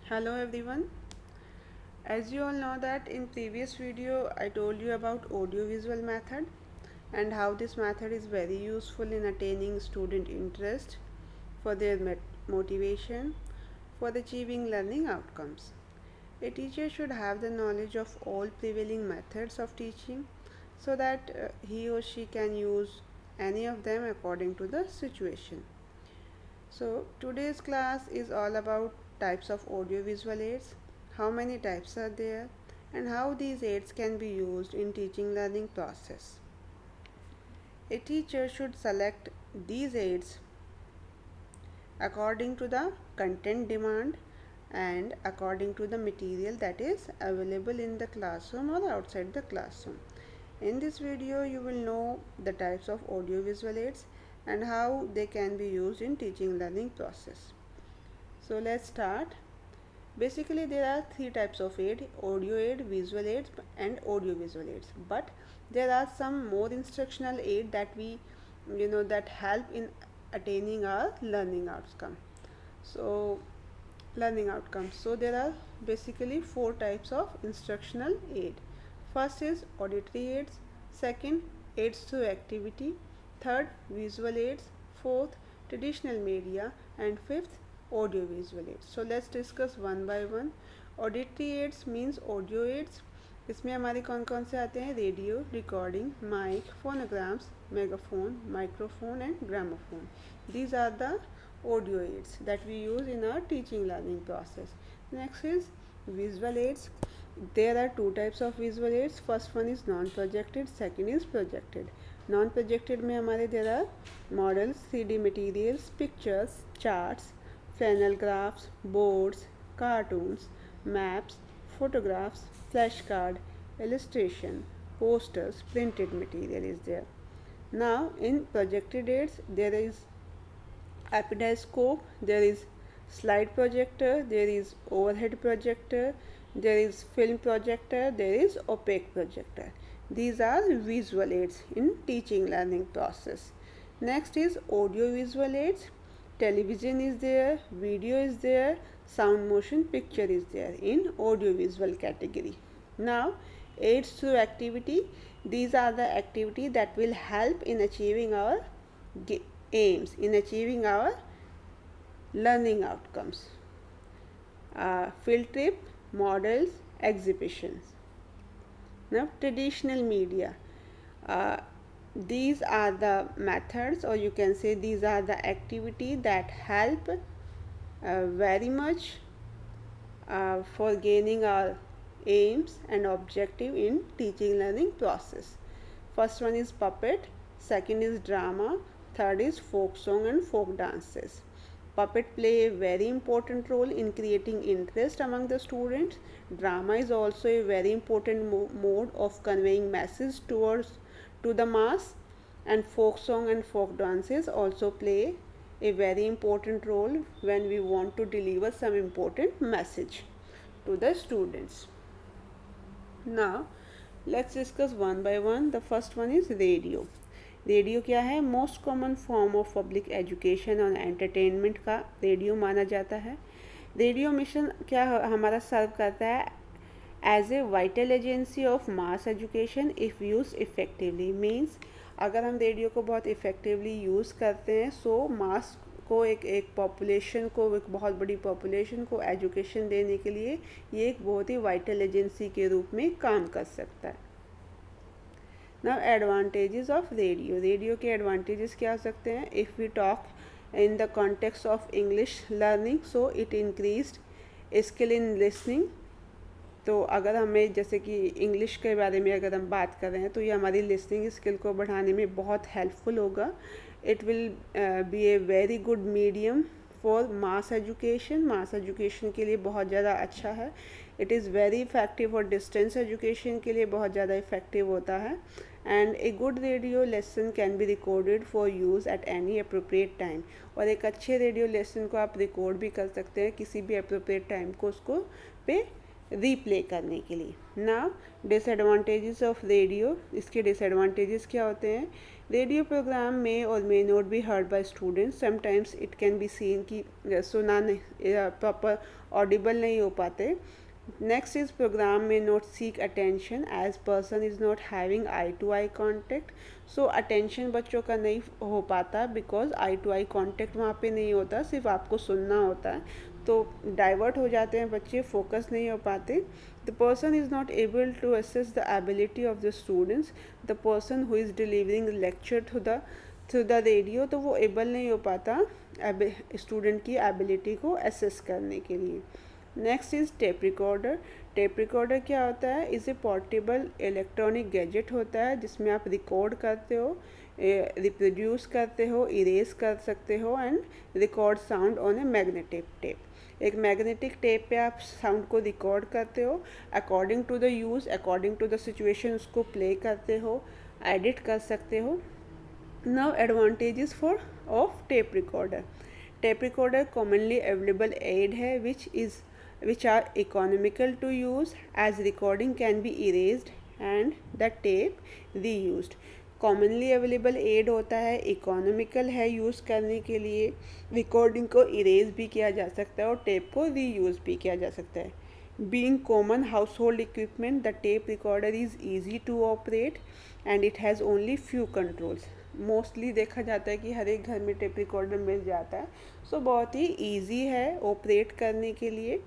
Hello everyone. As you all know that in previous video I told you about audio visual method and how this method is very useful in attaining student interest for their motivation for achieving learning outcomes. A teacher should have the knowledge of all prevailing methods of teaching so that he or she can use any of them according to the situation. So today's class is all about types of audiovisual aids, how many types are there, and how these aids can be used in teaching learning process. A teacher should select these aids according to the content demand and according to the material that is available in the classroom or outside the classroom. In this video, you will know the types of audiovisual aids and how they can be used in teaching learning process. So let's start. Basically, there are three types of aid: audio aid, visual aids, and audio visual aids. But there are some more instructional aid that that help in attaining our learning outcome. So learning outcomes. So there are basically four types of instructional aid. First is auditory aids, second aids through activity, third visual aids, fourth traditional media, and fifth audio visual aids. So let's discuss one by one. Auditory aids means audio aids. इसमें हमारे कौन कौन से आते हैं? Radio, recording, mic, phonograms, megaphone, microphone and gramophone. These are the audio aids that we use in our teaching learning process. Next is visual aids. There are two types of visual aids. First one is non-projected, second is projected. Non-projected में हमारे there are models, 3D materials, pictures, charts, flannel graphs, boards, cartoons, maps, photographs, flashcard, illustration, posters, printed material is there. Now in projected aids there is epidascope, there is slide projector, there is overhead projector, there is film projector, there is opaque projector. These are visual aids in teaching learning process. Next is audio visual aids. Television is there, video is there, sound motion picture is there in audio visual category. Now aids through activity. These are the activity that will help in achieving our aims, in achieving our learning outcomes. Field trip, models, exhibitions. Now traditional media. These are the methods, or you can say these are the activity that help very much for gaining our aims and objective in teaching learning process. First one is puppet, second is drama, third is folk song and folk dances. Puppet play a very important role in creating interest among the students. Drama is also a very important mode of conveying message to the mass, and folk song and folk dances also play a very important role when we want to deliver some important message to the students. Now let's discuss one by one. The first one is radio. Radio क्या है? Most common form of public education और entertainment का radio माना जाता है. Radio mission क्या हमारा serve करता है? As a vital agency of mass education if use effectively. Means अगर हम रेडियो को बहुत इफ़ेक्टिवली यूज़ करते हैं सो मास को एक पॉपुलेशन को, एक बहुत बड़ी पॉपुलेशन को एजुकेशन देने के लिए ये एक बहुत ही वाइटल एजेंसी के रूप में काम कर सकता है. Now advantages of radio. Radio के एडवांटेजेस क्या हो सकते हैं? If we talk in the context of English learning, so it increased skill in listening. तो अगर हमें जैसे कि इंग्लिश के बारे में अगर हम बात कर रहे हैं तो ये हमारी लिसनिंग स्किल को बढ़ाने में बहुत हेल्पफुल होगा. It will B a very good medium for mass education. Mass education के लिए बहुत ज़्यादा अच्छा है. इट इज़ वेरी इफ़ेक्टिव और डिस्टेंस एजुकेशन के लिए बहुत ज़्यादा इफ़ेक्टिव होता है. And a good radio lesson can be recorded for use eight any appropriate time. और एक अच्छे रेडियो लेसन को आप रिकॉर्ड भी कर सकते हैं किसी भी अप्रोप्रिएट टाइम को उसको पे रीप्ले करने के लिए. ना डिसएडवांटेजेस ऑफ रेडियो. इसके डिसएडवांटेजेस क्या होते हैं? रेडियो प्रोग्राम में और may not be heard by students, sometimes it can be seen कि सुना नहीं, प्रॉपर ऑडिबल नहीं हो पाते. नेक्स्ट इज प्रोग्राम में not seek attention as person is not having eye to eye contact. So attention बच्चों का नहीं हो पाता because eye to eye contact वहाँ पे नहीं होता, सिर्फ आपको सुनना होता है. तो डाइवर्ट हो जाते हैं बच्चे, फोकस नहीं हो पाते. The person is not able to assess the ability of the students. The person who is delivering lecture through the radio, तो वो एबल नहीं हो पाता स्टूडेंट की एबिलिटी को असेस करने के लिए. Next is tape recorder. Tape recorder क्या होता है? Is a portable electronic gadget होता है जिसमें आप रिकॉर्ड करते हो, रिप्रोड्यूस करते हो, इरेज कर सकते हो and record sound on a magnetic tape. एक मैग्नेटिक टेप पे आप साउंड को रिकॉर्ड करते हो, according to the use, according to the situation उसको प्ले करते हो, एडिट कर सकते हो. Now advantages for of tape recorder. Tape recorder commonly available aid है which are economical to use as recording can be erased and the tape reused. Commonly available aid होता है, economical है use करने के लिए, रिकॉर्डिंग को erase भी किया जा सकता है और टेप को रीयूज़ भी किया जा सकता है. Being common household equipment, the tape recorder is easy to operate and it has only few controls. Mostly देखा जाता है कि हर एक घर में टेप रिकॉर्डर मिल जाता है, सो बहुत ही ईजी है ऑपरेट करने के लिए.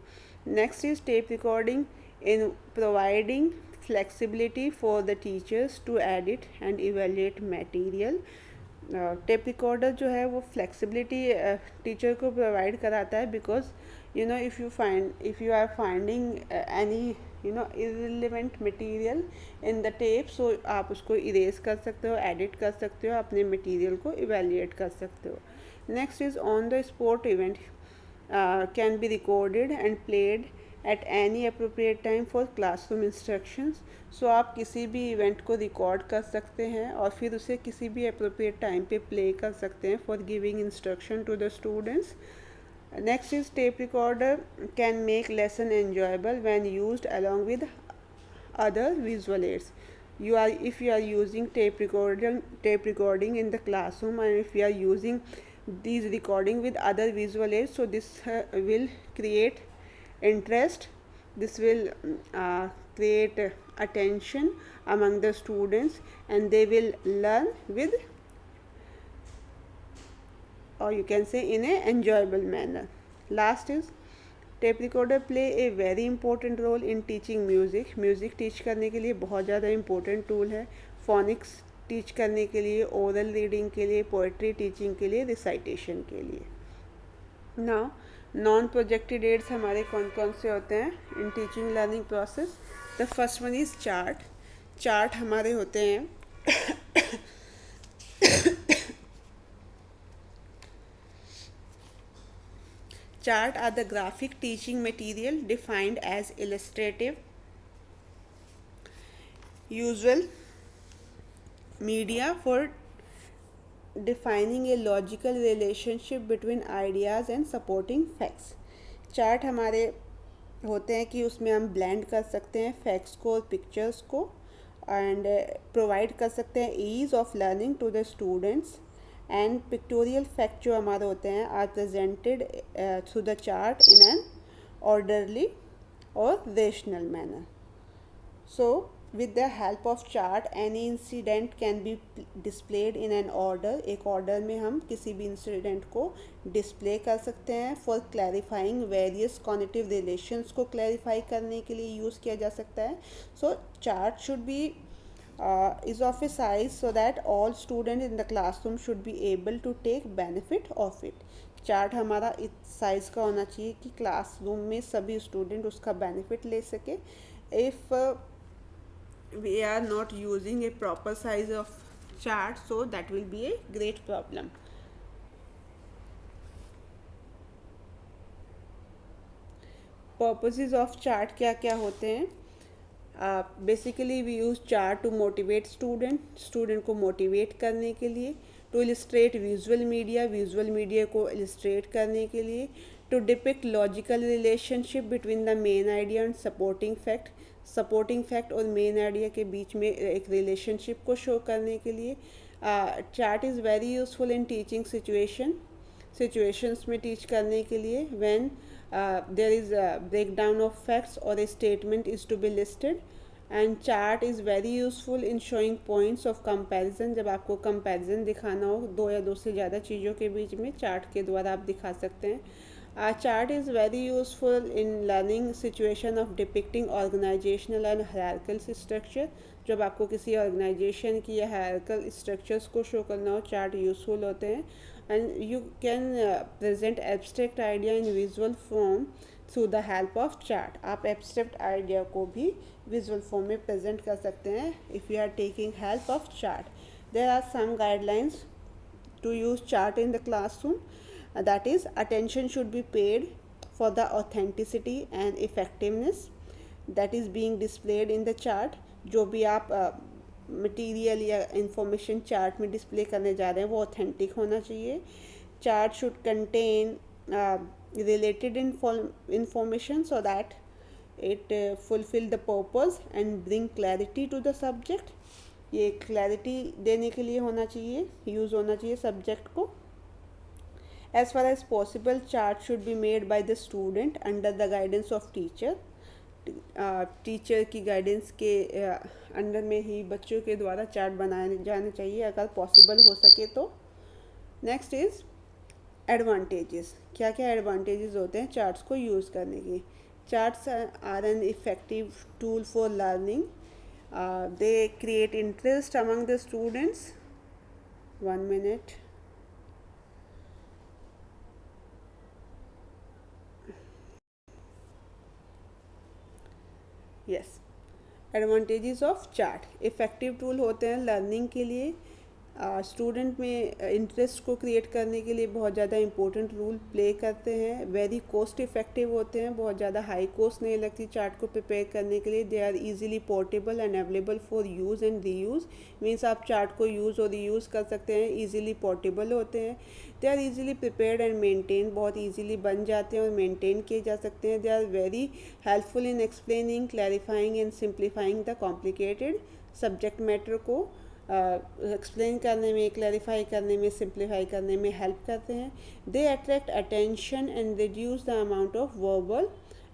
Next is tape recording in providing flexibility for the teachers to edit and evaluate material. Tape recorder जो है वो फ्लेक्सिबिलिटी टीचर को प्रोवाइड कराता है because if you are finding any irrelevant material in the tape, so आप उसको erase कर सकते हो, एडिट कर सकते हो, अपने मटेरियल को इवेल्युएट कर सकते हो. Next is on the spot event can be recorded and played at any appropriate time for classroom instructions. So आप किसी भी इवेंट को रिकॉर्ड कर सकते हैं और फिर उसे किसी भी अप्रोप्रिएट टाइम पे प्ले कर सकते हैं for giving instruction to the students. Next is tape recorder can make lesson enjoyable when used along with other visual aids. If you are using tape recording in the classroom, and if you are using these recording with other visual aids, so this will create interest, this will create attention among the students and they will learn with, or you can say, in a enjoyable manner. Last is tape recorder play a very important role in teaching music. Music teach करने के लिए बहुत ज़्यादा important tool है. Phonics teach करने के लिए, oral reading के लिए, पोएट्री टीचिंग के लिए, रिसाइटेशन के लिए. नाउ नॉन प्रोजेक्टेड एड्स हमारे कौन कौन से होते हैं in teaching learning process? The first one is chart. Chart हमारे होते हैं chart are the graphic teaching material defined as illustrative usual media for defining a logical relationship between ideas and supporting facts. Chart हमारे होते हैं कि उसमें हम blend कर सकते हैं फैक्ट्स को और पिक्चर्स को एंड प्रोवाइड कर सकते हैं ease of learning to the students. And pictorial fact जो हमारे होते हैं are presented through the chart in an orderly और rational manner. So with the help of chart any incident can be displayed in an order. एक order में हम किसी भी incident को display कर सकते हैं. for clarifying various cognitive relations को clarify करने के लिए use किया जा सकता है. so chart should be is of a size so that all students in the classroom should be able to take benefit of it. Chart हमारा इस साइज़ का होना चाहिए कि क्लासरूम में सभी स्टूडेंट उसका बेनिफिट ले सके. If we are not using a proper size of chart, so that will be a great problem. Purposes of chart क्या क्या होते हैं? Basically we use chart to motivate student को motivate करने के लिए, to illustrate visual media को illustrate करने के लिए, to depict logical relationship between the main idea and supporting fact और मेन आइडिया के बीच में एक रिलेशनशिप को शो करने के लिए, chart is very useful in teaching situations में टीच करने के लिए when there is break down of facts और a statement is to be listed and chart is very useful in showing points of comparison. जब आपको comparison दिखाना हो दो या दो से ज़्यादा चीज़ों के बीच में, चार्ट के द्वारा आप दिखा सकते हैं। Chart is very useful in learning situation of depicting organizational and hierarchical structure। जब आपको किसी ऑर्गेनाइजेशन की या हायरकल स्ट्रक्चर्स को शो करना हो, चार्ट यूज़फुल होते हैं। And you can present abstract idea in visual form through the help of chart. आप एब्स्ट्रैक्ट आइडिया को भी विजुअल फॉर्म में प्रेजेंट कर सकते हैं if you are taking help of chart. There are some guidelines to use chart in the classroom, that is attention should be paid for the authenticity and effectiveness that is being displayed in the chart। जो भी आप material या information chart में display करने जा रहे हैं वो ऑथेंटिक होना चाहिए। Chart should contain related information so that it fulfill the purpose and bring clarity to the subject। ये क्लैरिटी देने के लिए होना चाहिए, यूज़ होना चाहिए सब्जेक्ट को। As far as possible chart should be made by the student under the guidance of teacher. Teacher की गाइडेंस के अंडर में ही बच्चों के द्वारा चार्ट बनाए जाने चाहिए अगर पॉसिबल हो सके तो। Next is advantages. क्या क्या एडवांटेजेस होते हैं चार्ट्स को यूज़ करने के। Charts are an effective tool for learning. They create interest among the students। 1 minute। Yes, advantages of chart. Effective tool होते हैं लर्निंग के लिए। स्टूडेंट में इंटरेस्ट को क्रिएट करने के लिए बहुत ज़्यादा इंपॉर्टेंट रोल प्ले करते हैं। वेरी कॉस्ट इफ़ेक्टिव होते हैं, बहुत ज़्यादा हाई कॉस्ट नहीं लगती चार्ट को प्रिपेयर करने के लिए। They are easily portable and available for use and reuse. Means आप चार्ट को यूज़ और रीयूज़ कर सकते हैं। इजीली पोर्टेबल होते हैं। They are easily prepared and maintain, बहुत इजीली बन जाते हैं और मेंटेन किए जा सकते हैं। They are very helpful in explaining, clarifying and simplifying the complicated subject matter को एक्सप्लेन करने में, क्लैरिफाई करने में, सिंप्लीफाई करने में हेल्प करते हैं। They attract attention and reduce the amount of verbal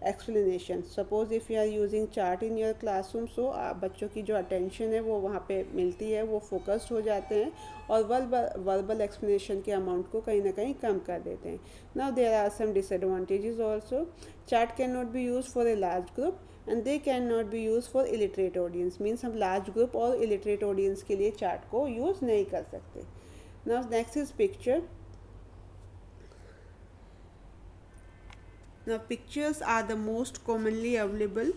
explanation. Suppose if you are using chart in your classroom, so बच्चों की जो अटेंशन है वो वहाँ पे मिलती है, वो फोकस्ड हो जाते हैं और वर्बल एक्सप्लेनेशन के अमाउंट को कहीं ना कहीं कम कर देते हैं। Now there are some disadvantages also. Chart can not be use for a large group and they can not be use for illiterate audience. Means हम लार्ज ग्रुप और इलिटरेट ऑडियंस के लिए चार्ट को यूज़ नहीं कर सकते। Now next is picture. Now pictures are the most commonly available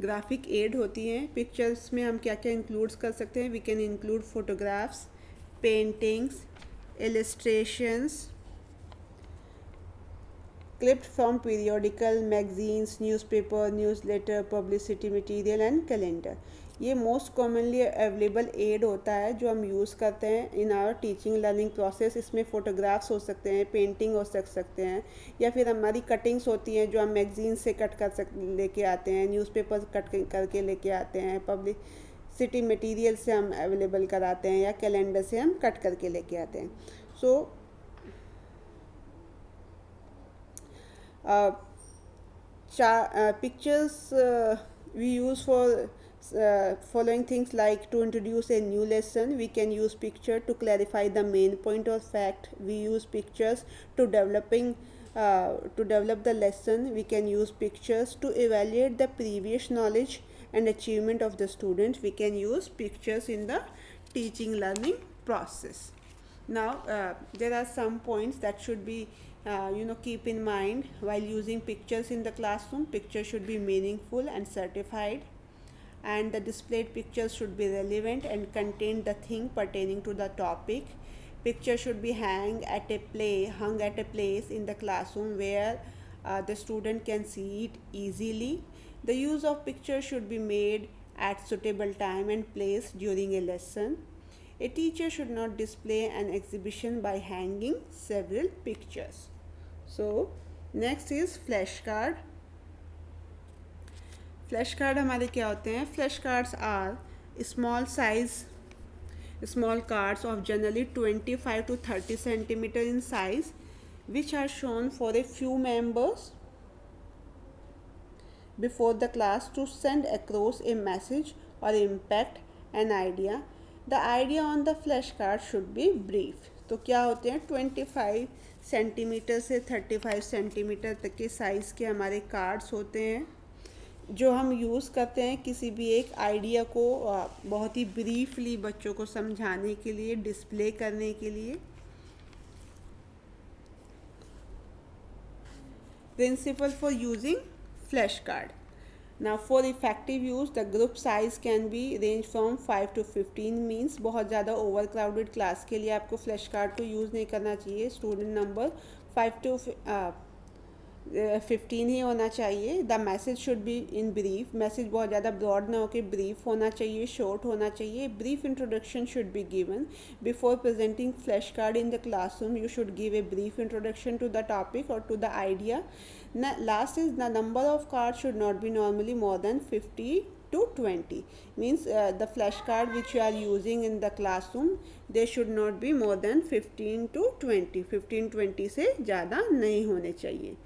graphic aid होती हैं। पिक्चर्स में हम क्या क्या इंक्लूड्स कर सकते हैं। We can include photographs, paintings, illustrations, clipped from periodical, magazines, newspaper, newsletter, publicity material and calendar। ये मोस्ट कॉमनली अवेलेबल एड होता है जो हम यूज़ करते हैं in our teaching learning process. इसमें फ़ोटोग्राफ्स हो सकते हैं, पेंटिंग हो सकते हैं, या फिर हमारी कटिंग्स होती हैं जो हम मैगजीन से कट कर लेके आते हैं, न्यूज़पेपर कट करके लेके आते हैं, पब्लिसिटी मटेरियल से हम अवेलेबल कराते हैं, या कैलेंडर से हम कट करके लेके आते हैं। सो pictures we use for following things like to introduce a new lesson. We can use picture to clarify the main point or fact. We use pictures to develop the lesson. We can use pictures to evaluate the previous knowledge and achievement of the student. We can use pictures in the teaching learning process. Now there are some points that should be keep in mind while using pictures in the classroom. Pictures should be meaningful and certified, and the displayed pictures should be relevant and contain the thing pertaining to the topic. Picture should be hung at a place in the classroom where the student can see it easily. The use of picture should be made at suitable time and place during a lesson. A teacher should not display an exhibition by hanging several pictures. So next is flashcard. Flash card हमारे क्या होते हैं। Flash cards are small size small cards of generally 25 to 30 centimeter in size, which are shown for a few members before the class to send across a message or impact an idea. The idea on the flashcard should be brief. तो क्या होते हैं 25 centimetre से 35 centimetre तक के size के हमारे cards होते हैं, जो हम यूज़ करते हैं किसी भी एक आइडिया को बहुत ही ब्रीफली बच्चों को समझाने के लिए, डिस्प्ले करने के लिए. Principle for using flashcard. Now for effective use, the group size can be range from 5 to 15. Means बहुत ज़्यादा overcrowded class के लिए आपको flashcard को use नहीं करना चाहिए. Student number 5 to 15 ही होना चाहिए. The message should be in brief. Message बहुत ज़्यादा ब्रॉड ना होकर ब्रीफ होना चाहिए, शॉर्ट होना चाहिए. Brief introduction should be given before presenting flash card in the classroom. You should give a brief introduction to the topic और to the idea. Last is the number of cards should not be normally more than 50 to 20. Means the flashcard which you are using in the classroom, they should not be more than 15 to 20. 15-20 से ज़्यादा नहीं होने चाहिए.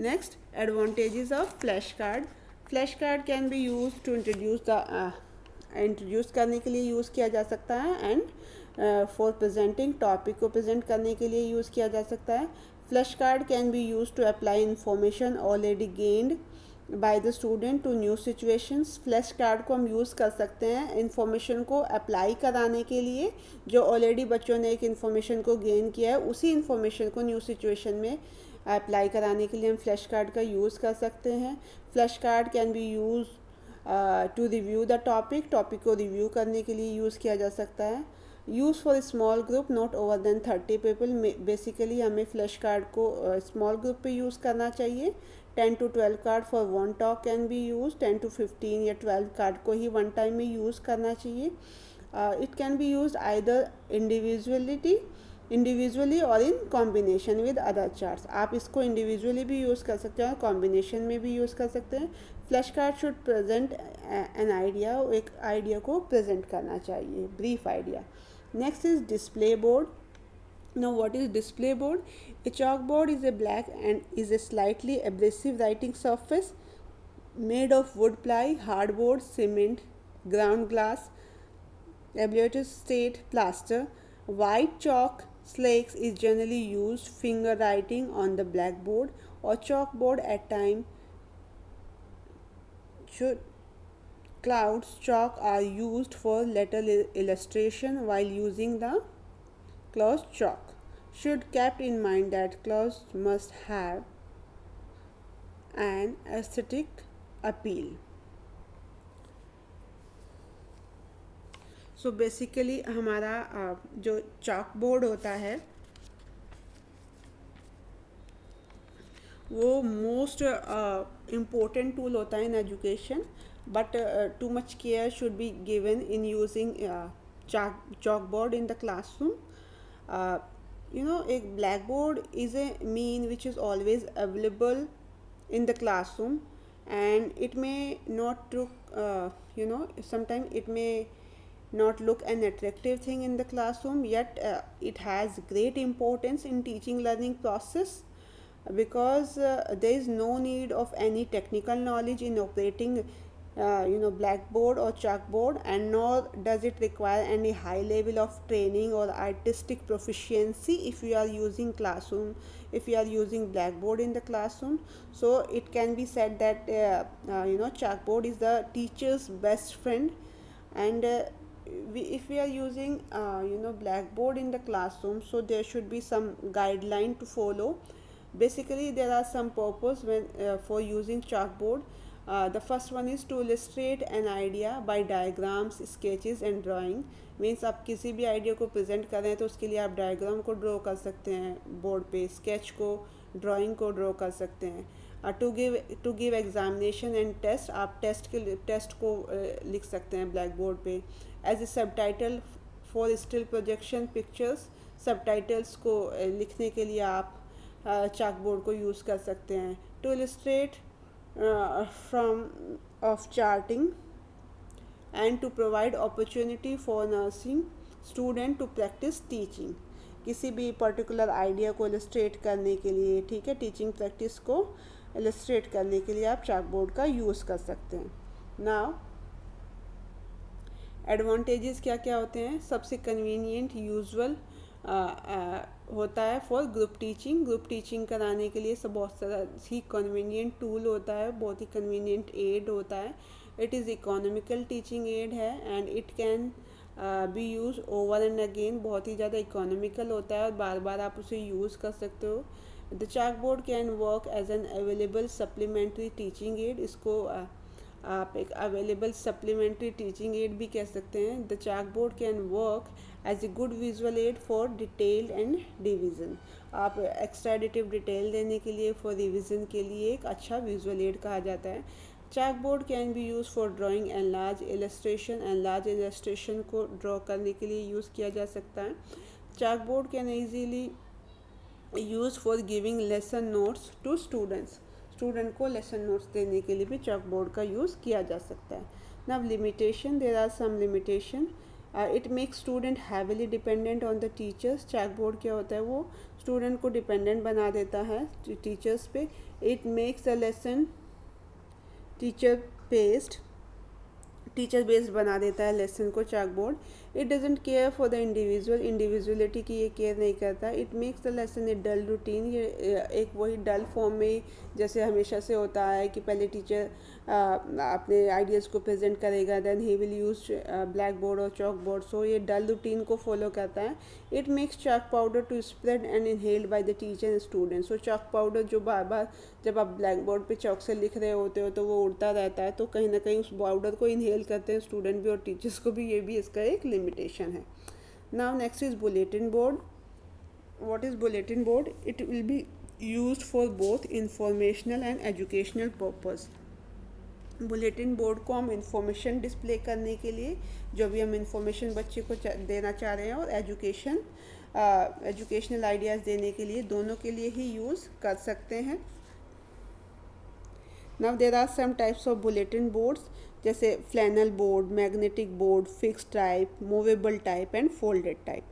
Next, advantages of flashcard. Flashcard can be used to introduce करने के लिए use किया जा सकता है, and for presenting topic को present करने के लिए यूज़ किया जा सकता है. Flashcard can be used to apply information already gained by the student to new situations. Flashcard को हम यूज़ कर सकते हैं information को अप्लाई कराने के लिए, जो ऑलरेडी बच्चों ने एक information को गेन किया है, उसी information को न्यू सिचुएशन में अप्लाई कराने के लिए हम फ्लैश कार्ड का यूज़ कर सकते हैं. Flash card can be use to review the topic. Topic को रिव्यू करने के लिए यूज़ किया जा सकता है. Use for small group not over than 30 people. Basically हमें फ्लैश कार्ड को स्मॉल ग्रुप पे यूज़ करना चाहिए. 10 to 12 card for one talk can be use. 10 to 15 या 12 कार्ड को ही वन टाइम में यूज़ करना चाहिए. It can be use either individually और in combination with other charts. आप इसको इंडिविजुअली भी यूज़ कर सकते हैं और कॉम्बिनेशन में भी यूज़ कर सकते हैं. Flash card should present an idea. एक आइडिया को प्रेजेंट करना चाहिए, brief idea. Next is display board. Now what is display board? A chalkboard is a black and is a slightly abrasive writing surface made of wood ply, hardboard, cement, ground glass, abalone state, plaster. White chalk slakes is generally used finger writing on the blackboard or chalkboard at time. Clouds chalk are used for letter illustration while using the cloth chalk. Should kept in mind that cloths must have an aesthetic appeal. So basically हमारा जो chalk board होता है वो most important tool होता है in education, but too much care should be given in using chalkboard in the classroom. A blackboard is a mean which is always available in the classroom, and it may not look sometimes it may not look an attractive thing in the classroom, yet it has great importance in teaching learning process, because there is no need of any technical knowledge in operating blackboard or chalkboard, and nor does it require any high level of training or artistic proficiency if you are using blackboard in the classroom. So it can be said that chalkboard is the teacher's best friend, and if we are using blackboard in the classroom, so there should be some guideline to follow. Basically there are some purpose when for using chalkboard. The first one is to illustrate an idea by diagrams, sketches and drawing. Means आप किसी भी idea को present कर रहे हैं तो उसके लिए आप डायग्राम को ड्रॉ कर सकते हैं बोर्ड पे, स्केच को, ड्राइंग को ड्रॉ कर सकते हैं. To give examination and test, आप टेस्ट को लिख सकते हैं ब्लैक बोर्ड पे. As a subtitle for still projection pictures, subtitles को लिखने के लिए आप चार्टबोर्ड को यूज़ कर सकते हैं. To illustrate from of charting and to provide opportunity for nursing student to practise teaching, किसी भी पर्टिकुलर आइडिया को इलस्ट्रेट करने के लिए, ठीक है, टीचिंग प्रैक्टिस को इलस्ट्रेट करने के लिए आप चाक बोर्ड का यूज़ कर सकते हैं। नाउ एडवांटेजेस क्या क्या होते हैं? सबसे कन्वीनियंट यूजुअल होता है for group teaching. Group teaching कराने के लिए सब बहुत सारा ही कन्वीनियंट टूल होता है, बहुत ही कन्वीनियंट एड होता है। It is economical teaching aid है and it can be use over and again, बहुत ही ज़्यादा इकोनॉमिकल होता है और बार बार आप उसे यूज़ कर सकते हो। The chalk board can work as an available supplementary teaching aid, इसको आप एक अवेलेबल सप्लीमेंट्री टीचिंग एड भी कह सकते हैं। The chalk board can work as a good visual aid for detail and revision, आप एक्स्ट्रा एडिटिव डिटेल देने के लिए, फॉर रिविज़न के लिए एक अच्छा विजुअल एड कहा जाता है। Chalk board can be use for drawing and large illustration, and large illustration को ड्रॉ करने के लिए यूज़ किया जा सकता है। Chalk board can easily use for giving lesson notes to students, student को लेसन नोट्स देने के लिए भी चाक बोर्ड का यूज़ किया जा सकता है। Now limitation, there are some limitation. It makes student heavily dependent on the teachers, chalk board क्या होता है, वो स्टूडेंट को डिपेंडेंट बना देता है टीचर्स पे। It makes a lesson teacher based बना देता है लेसन को chalk board. It doesn't care for the individuality की ये केयर नहीं करता। It makes the lesson a dull routine, ये एक वही डल फॉर्म में जैसे हमेशा से होता है कि पहले टीचर अपने आइडियाज़ को प्रेजेंट करेगा, then he will use black board और चॉक बोर्ड, सो ये डल रूटीन को फॉलो करता है। It makes chalk powder to spread and inhaled by the teacher and student, so chalk powder जो बार बार जब आप ब्लैक बोर्ड पे चॉक से लिख रहे होते हो तो वो उड़ता रहता है, तो कहीं ना कहीं उस पाउडर को इनहेल करते हैं स्टूडेंट भी और टीचर्स को भी, ये भी इसका एक लिमिटेशन है। Now next is bulletin board. What is bulletin board? It will be used for both informational and educational purpose. Bulletin board को हम इंफॉर्मेशन डिस्प्ले करने के लिए, जो भी हम इंफॉर्मेशन बच्चे को देना चाह रहे हैं, और एजुकेशनल आइडियाज़ देने के लिए, दोनों के लिए ही यूज़ कर सकते हैं। Now there are some types of bulletin boards, जैसे flannel board, magnetic board, fix type, movable type and folded type.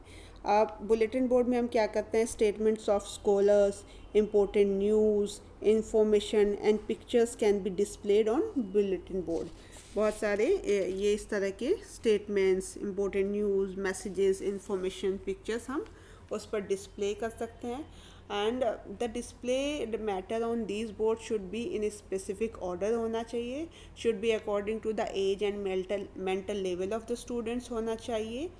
आप बुलेटिन बोर्ड में हम क्या करते हैं, statements of scholars, important news, information and pictures can be displayed on bulletin board. बहुत सारे ये इस तरह के statements, important news, messages, information, pictures हम उस पर डिस्प्ले कर सकते हैं। And the display matter on these board should be in specific order होना चाहिए, should be according to the age and mental level of the students होना चाहिए।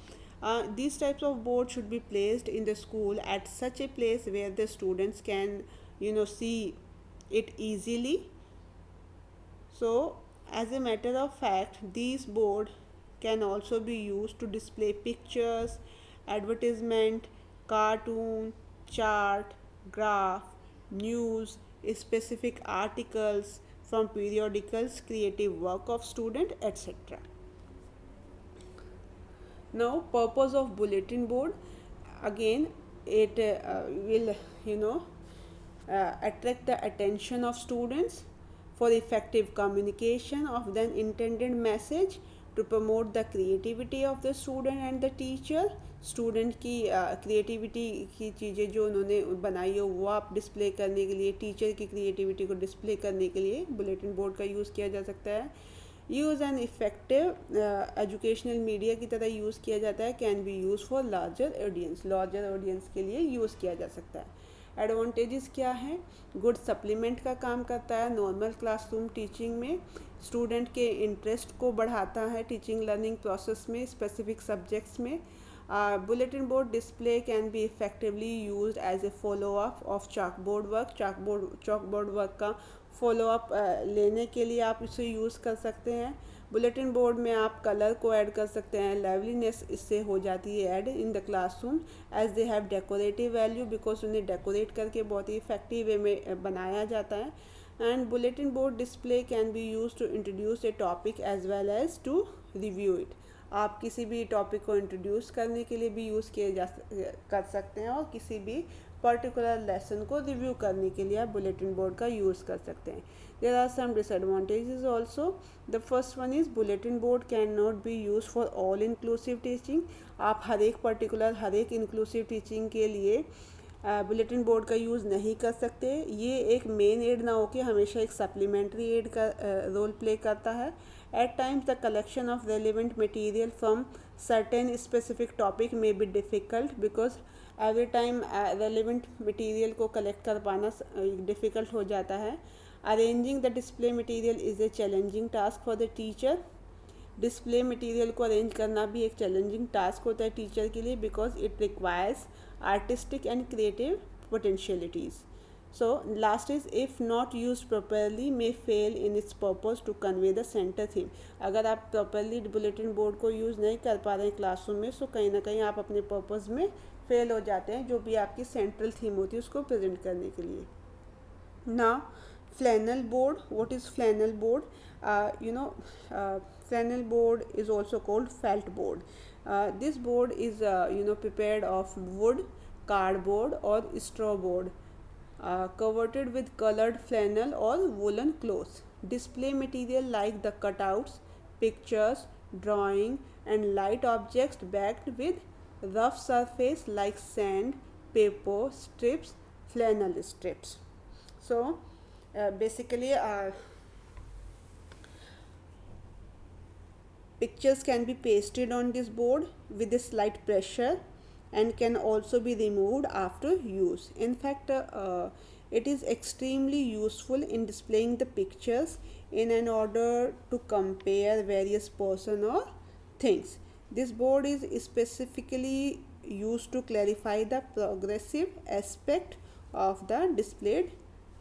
These types of boards should be placed in the school at such a place where the students can, see it easily. So, as a matter of fact, these boards can also be used to display pictures, advertisement, cartoon, chart, graph, news, specific articles from periodicals, creative work of student, etc. Now, purpose of bulletin board, again it will attract the attention of students for effective communication of the intended message, to promote the creativity of the student and the teacher। Student की creativity की चीज़ें जो उन्होंने बनाई हो वो आप display करने के लिए, टीचर की क्रिएटिविटी को डिस्प्ले करने के लिए बुलेटिन बोर्ड का यूज़ किया जा सकता है। Use and effective educational media की तरह यूज़ किया जाता है। Can be use for larger audience के लिए यूज़ किया जा सकता है। एडवांटेजेस क्या है? गुड सप्लीमेंट का काम करता है नॉर्मल क्लासरूम टीचिंग में, स्टूडेंट के इंटरेस्ट को बढ़ाता है टीचिंग लर्निंग प्रोसेस में, स्पेसिफिक सब्जेक्ट्स में। Bulletin board display can be effectively used as a follow up of chalkboard work. Chalkboard work का फॉलो अप लेने के लिए आप इसे यूज़ कर सकते हैं। बुलेटिन बोर्ड में आप कलर को ऐड कर सकते हैं, लाइवलीनेस इससे हो जाती है aid in the classroom, as they have decorative value, because उन्हें डेकोरेट करके बहुत ही इफेक्टिव वे में बनाया जाता है। And bulletin board display can be use to introduce a topic as well as to review it. आप किसी भी टॉपिक को इंट्रोड्यूस करने के लिए भी यूज़ किए कर सकते हैं और किसी भी पर्टिकुलर लेसन को रिव्यू करने के लिए आप बुलेटिन बोर्ड का यूज़ कर सकते हैं. There are some disadvantages also. The first one is bulletin board can not be use for all inclusive teaching. आप हर एक इंक्लूसिव टीचिंग के लिए बुलेटिन बोर्ड का यूज़ नहीं कर सकते. ये एक मेन एड ना होकर हमेशा एक सप्लीमेंट्री एड का रोल प्ले करता है. At times the collection of relevant material from certain specific topic may be difficult because every time relevant material को कलेक्ट कर पाना डिफ़िकल्ट हो जाता है. Arranging the display material is a challenging task for the teacher. Display material को arrange करना भी एक चैलेंजिंग टास्क होता है टीचर के लिए because it requires artistic and creative potentialities. So last is if not use properly may fail in its purpose to convey the centre theme. अगर आप प्रॉपरली बुलेटिन बोर्ड को यूज़ नहीं कर पा रहे हैं क्लासरूम में सो कहीं ना कहीं आप अपने पर्पज में फेल हो जाते हैं जो भी आपकी सेंट्रल थीम होती है उसको प्रेजेंट करने के लिए. Now, flannel board. What is flannel board? Flannel board is also called felt board. This board is prepared of wood, cardboard or straw board, covered with colored flannel or woolen cloths. Display material like the cutouts, pictures, drawing and light objects backed with rough surface like sand, paper strips, flannel strips. So basically pictures can be pasted on this board with a slight pressure and can also be removed after use. In fact, it is extremely useful in displaying the pictures in order to compare various person or things. This board is specifically used to clarify the progressive aspect of the displayed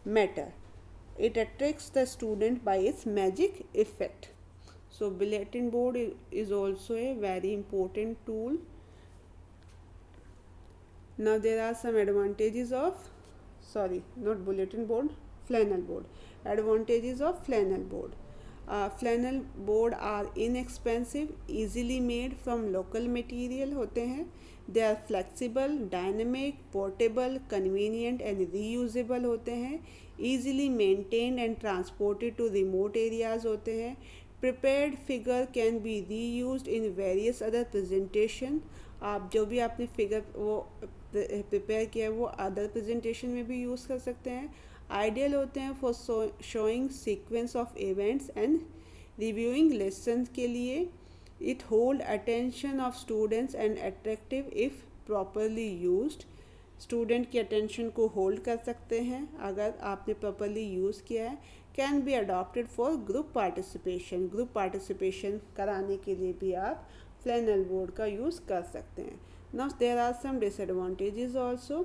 matter. It attracts the student by its magic effect. So bulletin board is also a very important tool. Now there are some advantages of not bulletin board, flannel board. Advantages of flannel board. Flannel board are inexpensive, easily made from local material होते हैं. They are flexible, dynamic, portable, convenient and reusable होते हैं. Easily maintained and transported to remote areas होते हैं. Prepared figure can be reused in various other presentation. आप जो भी आपने फिगर वो प्रिपेयर किया है वो अदर प्रेजेंटेशन में भी यूज़ कर सकते हैं. आइडियल होते हैं for showing sequence of events and reviewing lesson के लिए. It hold attention of students and attractive if properly used. Student की अटेंशन को होल्ड कर सकते हैं अगर आपने प्रॉपरली यूज़ किया है. Can be adopted for group participation कराने के लिए भी आप फ्लैनल बोर्ड का यूज़ कर सकते हैं. Now there are some disadvantages also.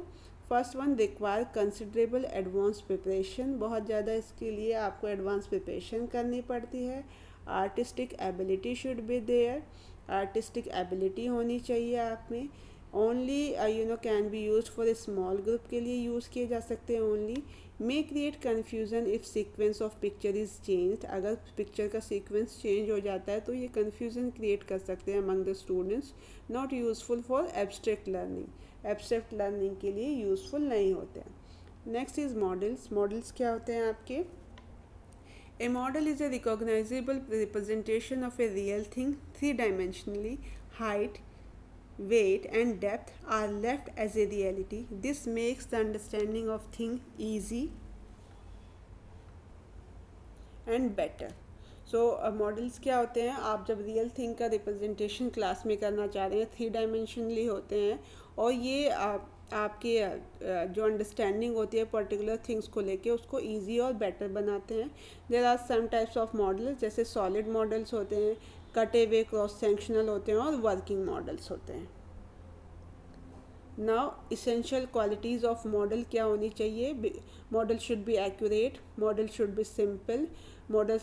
First one require considerable advance preparation. बहुत ज़्यादा इसके लिए आपको एडवांस प्रिपरेशन करनी पड़ती है. Artistic ability should be there. Artistic ability होनी चाहिए आप में. Only can be use for a small group के लिए यूज़ किए जा सकते हैं only. May create confusion if sequence of picture is changed. अगर पिक्चर का सीक्वेंस चेंज हो जाता है तो ये कन्फ्यूज़न क्रिएट कर सकते हैं among the students. Not useful for abstract learning. Abstract learning के लिए यूज़फुल नहीं होते हैं. Next is models. मॉडल्स क्या होते हैं आपके? A model is a recognisable representation of a real thing. 3-dimensionally height, weight and depth are left as a reality. This makes the understanding of thing easy and better. So models क्या होते हैं? आप जब real thing का representation class में करना चाह रहे हैं 3-dimensionally होते हैं और ये आपके जो अंडरस्टैंडिंग होती है पर्टिकुलर थिंग्स को लेके उसको इजी और बेटर बनाते हैं. There are some types of models जैसे सॉलिड मॉडल्स होते हैं, कटे हुए क्रॉस सेक्शनल होते हैं और वर्किंग मॉडल्स होते हैं. Now essential qualities of model क्या होनी चाहिए? Model should be accurate, model should be simple, model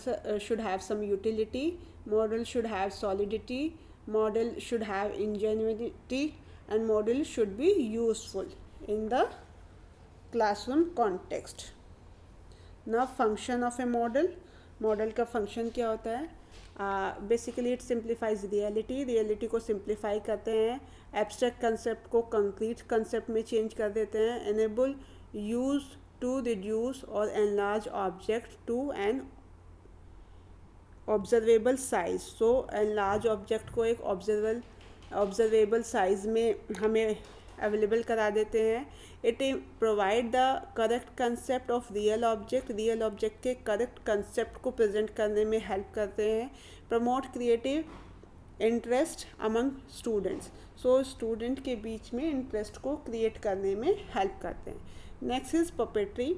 should have some utility, model should have solidity, model should have ingenuity and model should be useful in the classroom context. Now function of a model. Model का function क्या होता है? Basically it simplifies reality को simplify करते हैं, abstract concept को concrete concept में change कर देते हैं, एनेबल यूज टू रिड्यूस और enlarge object to an observable size. So enlarge object को एक ऑब्जर्वेबल साइज में हमें अवेलेबल करा देते हैं। It provide the correct concept of real object के करेक्ट कंसेप्ट को प्रेजेंट करने में हेल्प करते हैं। Promote creative interest among students, so student के बीच में इंटरेस्ट को क्रिएट करने में हेल्प करते हैं। Next is puppetry.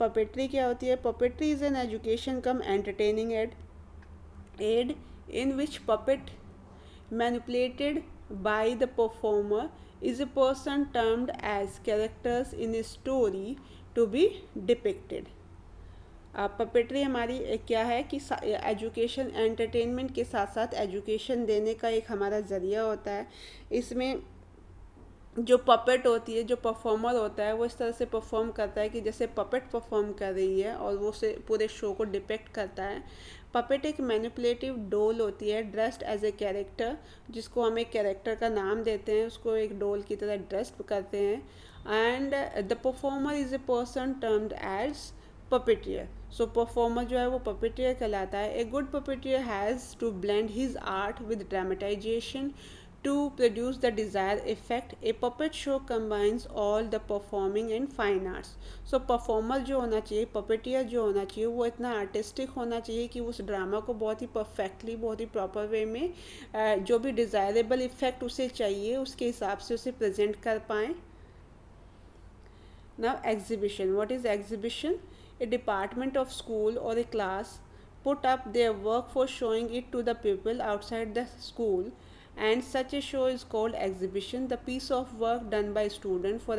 पपेट्री क्या होती है? Puppetry is an education come entertaining aid in which puppet manipulated by the performer is a person termed as characters in a story to be depicted। Puppetry हमारी क्या है कि education entertainment के साथ साथ एजुकेशन देने का एक हमारा ज़रिया होता है। इसमें जो पपेट होती है, जो परफॉर्मर होता है, वो इस तरह से परफॉर्म करता है कि जैसे पपेट परफॉर्म कर रही है और वो से पूरे शो को डिपेक्ट करता है। पपेट एक मैनिपुलेटिव डोल होती है ड्रेस्ड एज ए कैरेक्टर, जिसको हम एक कैरेक्टर का नाम देते हैं, उसको एक डोल की तरह ड्रेस्ड करते हैं। And the performer is a person termed as puppeteer. So performer जो है वो पपेटियर कहलाता है। A good puppeteer has to blend his art with dramatisation to produce the desired effect. A puppet show combines all the performing and fine arts. So performer जो होना चाहिए, puppeteer जो होना चाहिए, वो इतना artistic होना चाहिए कि उस ड्रामा को बहुत ही परफेक्टली, बहुत ही प्रॉपर वे में जो भी डिज़ायरेबल इफेक्ट उसे चाहिए उसके हिसाब से उसे प्रेजेंट कर पाएँ। Now exhibition. What is exhibition? A department of school or a class put up their work for showing it to the people outside the school, and such a show is called exhibition. The piece of work done by student for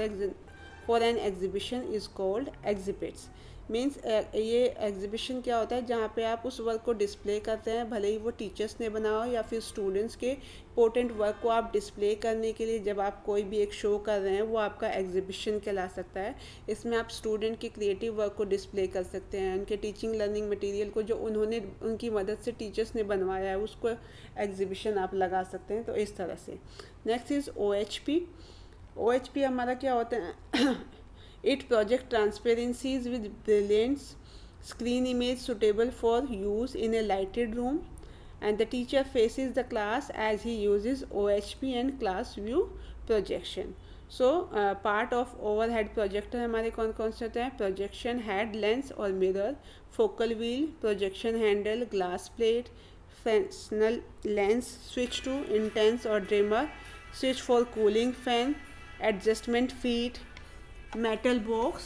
an exhibition is called exhibits. Means ये exhibition क्या होता है? जहाँ पे आप उस work को display करते हैं, भले ही वो टीचर्स ने बना हो या फिर स्टूडेंट्स के पोटेंट वर्क को आप डिस्प्ले करने के लिए जब आप कोई भी एक शो कर रहे हैं, वो आपका एग्जीबिशन कहला सकता है। इसमें आप स्टूडेंट के क्रिएटिव वर्क को डिस्प्ले कर सकते हैं, उनके टीचिंग लर्निंग मटेरियल को जो उन्होंने उनकी मदद से टीचर्स ने बनवाया है उसको एग्जीबिशन आप लगा सकते हैं। तो इस तरह से। Next is OHP। OHP हमारा क्या होता है? It projects transparencies with brilliant screen image suitable for use in a lighted room, and the teacher faces the class as he uses OHP and class view projection. So part of overhead projector हमारे कौन कौन से होते हैं? Projection head, lens और mirror, focal wheel, projection handle, glass plate, fresnel lens, switch to intense और dimmer, switch for cooling fan, adjustment feet, metal box.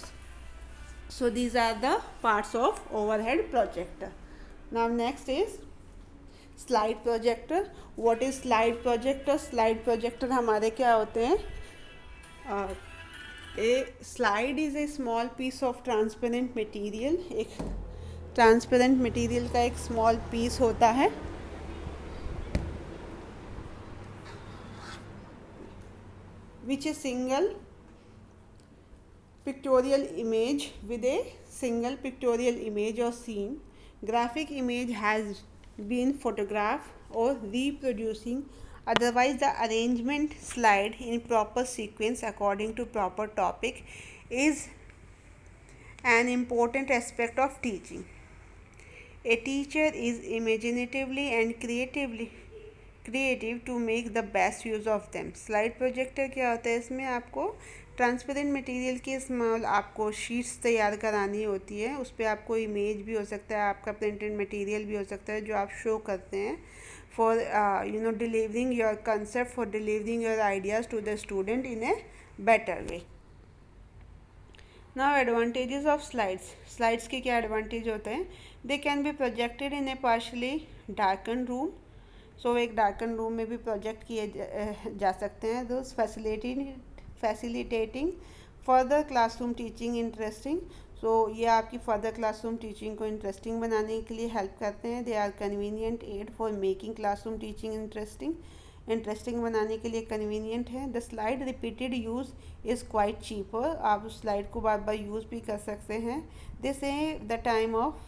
So these are the parts of overhead projector. Now next is slide projector. What is slide projector? Slide projector हमारे क्या होते हैं? A slide is a small piece of transparent material. एक transparent material का एक small piece होता है which is single pictorial image with a single pictorial image or scene. Graphic image has been photographed or reproducing. Otherwise, the arrangement slide in proper sequence according to proper topic is an important aspect of teaching. A teacher is imaginatively and creative to make the best use of them. Slide projector क्या होता है? इसमें आपको transparent material की small आपको sheets तैयार करानी होती है। उस पर आपको इमेज भी हो सकता है, आपका प्रिंटेड मटेरियल भी हो सकता है जो आप शो करते हैं for delivering your concept, for delivering your ideas to the student in a better way. Now advantages of slides. Slides के क्या एडवांटेज होते हैं? They can be projected in a partially darken room. So एक darken room में भी project किए जा सकते हैं। Those facilitating further classroom teaching interesting. So ये आपकी फर्दर क्लासरूम टीचिंग को इंटरेस्टिंग बनाने के लिए हेल्प करते हैं। They are convenient aid for making classroom teaching interesting बनाने के लिए कन्वीनियंट है। The slide repeated use is quite cheaper. आप उस स्लाइड को बार बार यूज़ भी कर सकते हैं। They save the time of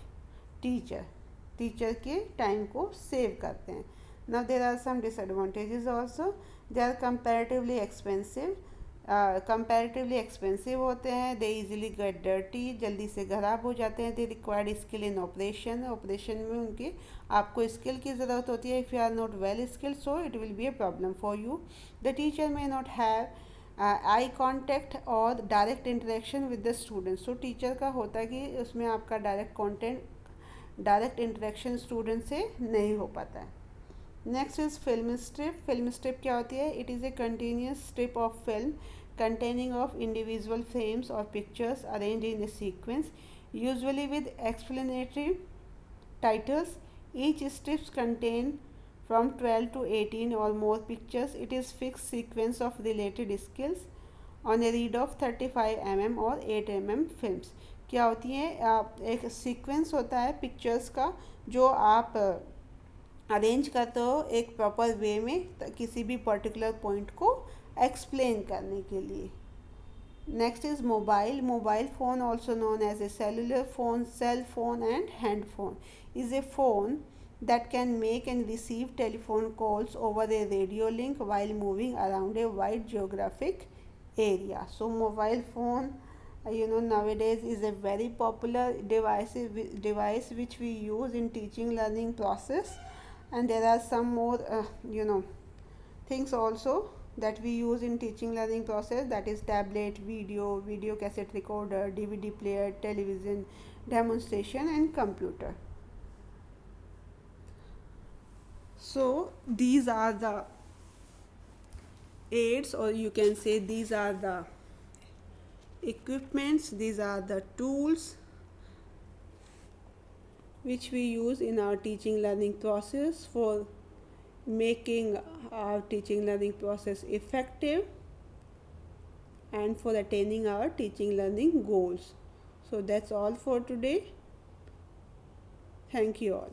teacher के टाइम को सेव करते हैं. Now there are some disadvantages also. They are comparatively expensive होते हैं. दे इजीली गेट डर्टी, जल्दी से ख़राब हो जाते हैं. They required skill in operation में उनके आपको स्किल की ज़रूरत होती है. If you are not well skilled so it will be a problem for you. The teacher may not have eye contact or direct interaction with the students. तो teacher का होता है कि उसमें आपका डायरेक्ट इंटरेक्शन स्टूडेंट से नहीं हो पाता है. Next is film strip. Film strip क्या होती है? It is a continuous strip of film containing of individual frames or pictures arranged in a sequence, usually with explanatory titles. Each strips contain from 12 to 18 or more pictures. It is fixed sequence of related skills on a read of 35 mm और 8 mm films. क्या होती है? एक sequence होता है pictures का जो आप अरेंज करते हो एक प्रॉपर वे में किसी भी पर्टिकुलर पॉइंट को एक्सप्लेन करने के लिए. Next is mobile phone also known as a cellular phone, cell phone and hand phone is a phone that can make and receive telephone calls over a radio link while moving around a wide geographic area. So mobile phone nowadays is a very popular device which we use in teaching learning process. And there are some more things also that we use in teaching learning process, that is tablet, video cassette recorder, DVD player, television, demonstration and computer. So these are the aids, or you can say these are the equipments, these are the tools which we use in our teaching learning process for making our teaching learning process effective and for attaining our teaching learning goals. So that's all for today. Thank you all.